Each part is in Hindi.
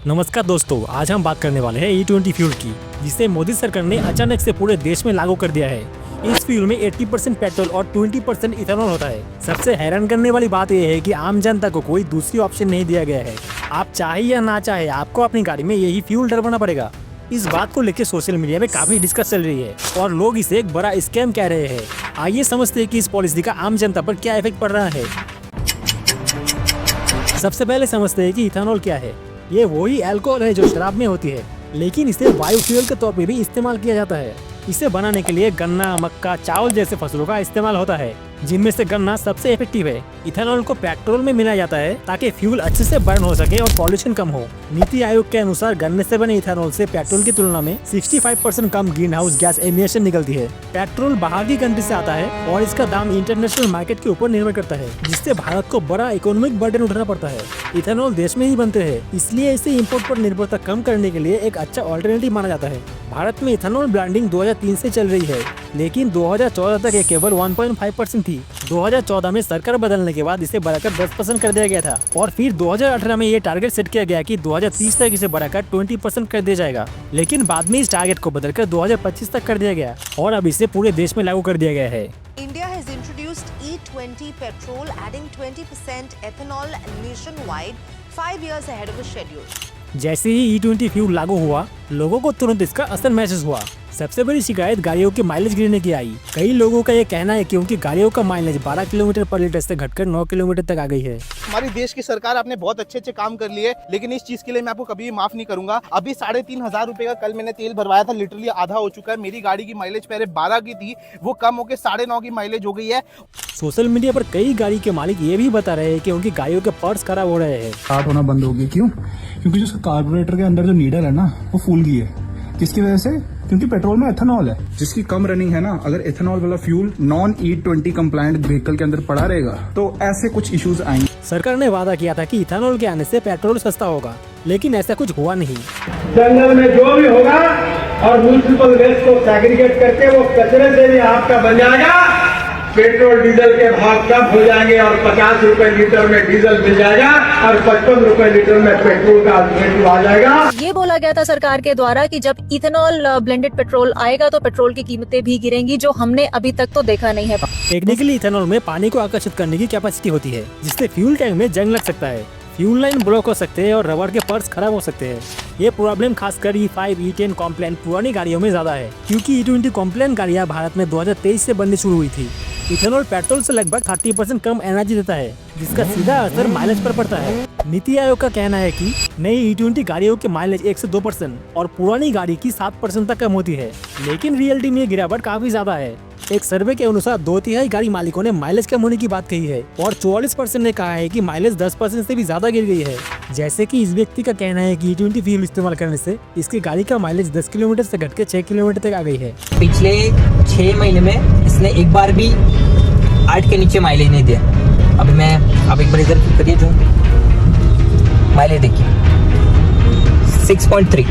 नमस्कार दोस्तों, आज हम बात करने वाले हैं E20 फ्यूल की, जिसे मोदी सरकार ने अचानक से पूरे देश में लागू कर दिया है। इस फ्यूल में 80% पेट्रोल और 20% इथेनॉल होता है। सबसे हैरान करने वाली बात यह है कि आम जनता को कोई दूसरी ऑप्शन नहीं दिया गया है। आप चाहे या ना चाहे, आपको अपनी गाड़ी में यही फ्यूल डलवाना पड़ेगा। इस बात को लेकर सोशल मीडिया में काफी डिस्कस चल रही है और लोग इसे एक बड़ा स्कैम कह रहे हैं। आइए समझते हैं कि इस पॉलिसी का आम जनता पर क्या इफेक्ट पड़ रहा है। सबसे पहले समझते हैं कि इथेनॉल क्या है। ये वही अल्कोहल है जो शराब में होती है, लेकिन इसे बायोफ्यूल के तौर पे भी इस्तेमाल किया जाता है। इसे बनाने के लिए गन्ना, मक्का, चावल जैसे फसलों का इस्तेमाल होता है, जिनमें से गन्ना सबसे इफेक्टिव है। इथेनॉल को पेट्रोल में मिलाया जाता है ताकि फ्यूल अच्छे से बर्न हो सके और पॉल्यूशन कम हो। नीति आयोग के अनुसार गन्ने से बने इथेनॉल से पेट्रोल की तुलना में 65% कम ग्रीन हाउस गैस एमिशन निकलती है। पेट्रोल बाहर की कंट्री से आता है और इसका दाम इंटरनेशनल मार्केट के ऊपर निर्भर करता है, जिससे भारत को बड़ा इकोनॉमिक बर्डन उठाना पड़ता है। इथेनॉल देश में ही बनते हैं, इसलिए इसे इम्पोर्ट पर निर्भरता कम करने के लिए एक अच्छा ऑल्टरनेटिव माना जाता है। भारत में इथेनॉल ब्रांडिंग 2003 से चल रही है, लेकिन 2014 तक ये केवल 1.5% थी। 2014 में सरकार बदलने के बाद इसे बढ़ाकर 10% कर दिया गया था और फिर 2018 में ये टारगेट सेट किया गया कि 2030 तक इसे बढ़ाकर 20% कर दिया जाएगा। लेकिन बाद में इस टारगेट को बदलकर 2025 तक कर दिया गया और अब इसे पूरे देश में लागू कर दिया गया है। India has introduced E20 petrol, adding 20% ethanol nationwide 5 years ahead of the schedule. जैसे ही E20 फ्यूल लागू हुआ, लोगों को तुरंत इसका असर महसूस हुआ। सबसे बड़ी शिकायत गाड़ियों के माइलेज गिरने की आई। कई लोगों का ये कहना है कि उनकी गाड़ियों का माइलेज 12 किलोमीटर पर लीटर से घटकर 9 किलोमीटर तक आ गई है। हमारी देश की सरकार आपने बहुत अच्छे काम कर लिए, लेकिन इस चीज के लिए मैं आपको कभी भी माफ नहीं करूंगा। अभी 3,500 रुपए का कल मैंने तेल भरवाया था, लिटरली आधा हो चुका है। मेरी गाड़ी की माइलेज पहले 12 की थी, वो कम होकर 9.5 की माइलेज हो गई है। सोशल मीडिया पर कई गाड़ी के मालिक ये भी बता रहे हैं कि उनकी गाड़ियों के पार्ट्स खराब हो रहे हैं। स्टार्ट होना बंद हो गई। क्यों? क्योंकि जो कार्बोरेटर के अंदर जो नीडल है ना, वो फूल गई है। किसकी वजह से? क्योंकि पेट्रोल में एथेनॉल है, जिसकी कम रनिंग है ना। अगर एथेनॉल वाला fuel non E20 compliant vehicle के अंदर पड़ा रहेगा तो ऐसे कुछ इश्यूज आएंगे। सरकार ने वादा किया था कि इथेनॉल के आने से पेट्रोल सस्ता होगा, लेकिन ऐसा कुछ हुआ नहीं। जंगल में जो भी होगा और म्यूनिसिपल वेस्ट को सेग्रीगेट करके वो कचरे से भी आपका बन जाएगा। पेट्रोल डीजल के भाव कम हो जाएंगे और 50 रुपए लीटर में डीजल मिल जाएगा और 55 रुपए लीटर में पेट्रोल का अल्टरनेटिव आ जाएगा। ये बोला गया था सरकार के द्वारा कि जब इथेनॉल ब्लेंडेड पेट्रोल आएगा तो पेट्रोल की कीमतें भी गिरेंगी, जो हमने अभी तक तो देखा नहीं है। टेक्निकली इथेनॉल में पानी को आकर्षित करने की कैपेसिटी होती है, जिससे फ्यूल टैंक में जंग लग सकता है। फ्यूल लाइन ब्लॉक हो सकते हैं और रबड़ के पर्स खराब हो सकते हैं। ये प्रॉब्लम खासकर E5, E10 कॉम्प्लेन पुरानी गाड़ियों में ज्यादा है, क्योंकि E20 कॉम्प्लेन गाड़ियां भारत में 2023 से बननी शुरू हुई थी। इथेनॉल पेट्रोल से लगभग 30% कम एनर्जी देता है, जिसका सीधा असर माइलेज पर पड़ता है। नीति आयोग का कहना है कि नई E20 गाड़ियों के माइलेज 1 से 2% और पुरानी गाड़ी की 7% तक कम होती है, लेकिन रियलिटी में गिरावट काफी ज्यादा है। एक सर्वे के अनुसार 2/3 गाड़ी मालिकों ने माइलेज कम होने की बात कही है और 44% ने कहा है कि माइलेज 10% से भी ज्यादा गिर गई है। जैसे कि इस व्यक्ति का कहना है कि E20 फ्यूल इस्तेमाल करने से इसकी गाड़ी का माइलेज 10 किलोमीटर से घटकर 6 किलोमीटर तक आ गई है। पिछले 6 महीने में इसने एक बार भी 8 के नीचे माइलेज नहीं दिया। अभी मैं आप एक बार इधर करिए, जो माइलेज देखिए 6.3।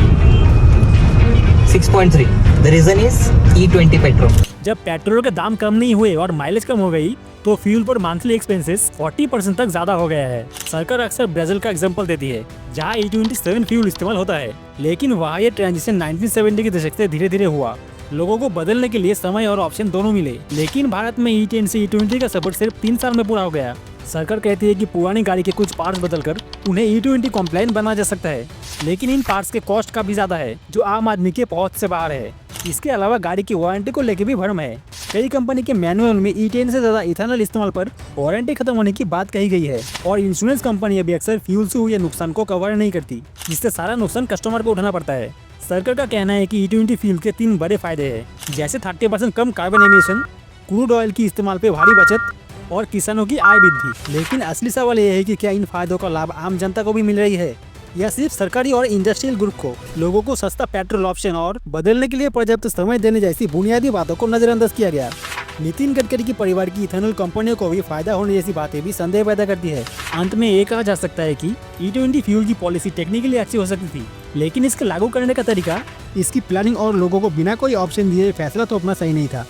The reason is E20 petrol. जब पेट्रोल के दाम कम नहीं हुए और माइलेज कम हो गई, तो फ्यूल पर मंथली एक्सपेंसेस 40% तक ज्यादा हो गया है। सरकार अक्सर ब्राजील का एग्जांपल देती है, जहां E27 फ्यूल इस्तेमाल होता है, लेकिन वहाँ ये ट्रांजिशन 1970 के दशक से धीरे धीरे हुआ। लोगों को बदलने के लिए समय और ऑप्शन दोनों मिले, लेकिन भारत में E10 से E20 का सफर सिर्फ 3 साल में पूरा हो गया। सरकार कहती है कि पुरानी गाड़ी के कुछ पार्ट्स बदलकर उन्हें E20 कॉम्प्लायंट बना जा सकता है, लेकिन इन पार्ट्स के कॉस्ट काफी ज्यादा है, जो आम आदमी के पहुंच से बाहर है। इसके अलावा गाड़ी की वारंटी को लेकर भी भ्रम है। कई कंपनी के मैनुअल में E10 से ज्यादा इथेनॉल इस्तेमाल पर वारंटी खत्म होने की बात कही गई है और इंश्योरेंस कंपनियां भी अक्सर फ्यूल से हुए नुकसान को कवर नहीं करती, जिससे सारा नुकसान कस्टमर को उठाना पड़ता है। सरकार का कहना है कि E20 फ्यूल के 3 बड़े फायदे हैं, जैसे 30% कम कार्बन एमिशन, क्रूड ऑयल की इस्तेमाल पे भारी बचत और किसानों की आय वृद्धि। लेकिन असली सवाल यह है कि क्या इन फायदों का लाभ आम जनता को भी मिल रही है, या सिर्फ सरकारी और इंडस्ट्रियल ग्रुप को? लोगों को सस्ता पेट्रोल ऑप्शन और बदलने के लिए पर्याप्त समय देने जैसी बुनियादी बातों को नजरअंदाज किया गया। नितिन गडकरी की परिवार की इथेनॉल कंपनियों को भी फायदा होने जैसी बातें भी संदेह पैदा करती है। अंत में ये कहा जा सकता है कि E20 फ्यूल की पॉलिसी टेक्निकली अच्छी हो सकती थी, लेकिन इसके लागू करने का तरीका, इसकी प्लानिंग और लोगों को बिना कोई ऑप्शन दिए फैसला तो अपना सही नहीं था।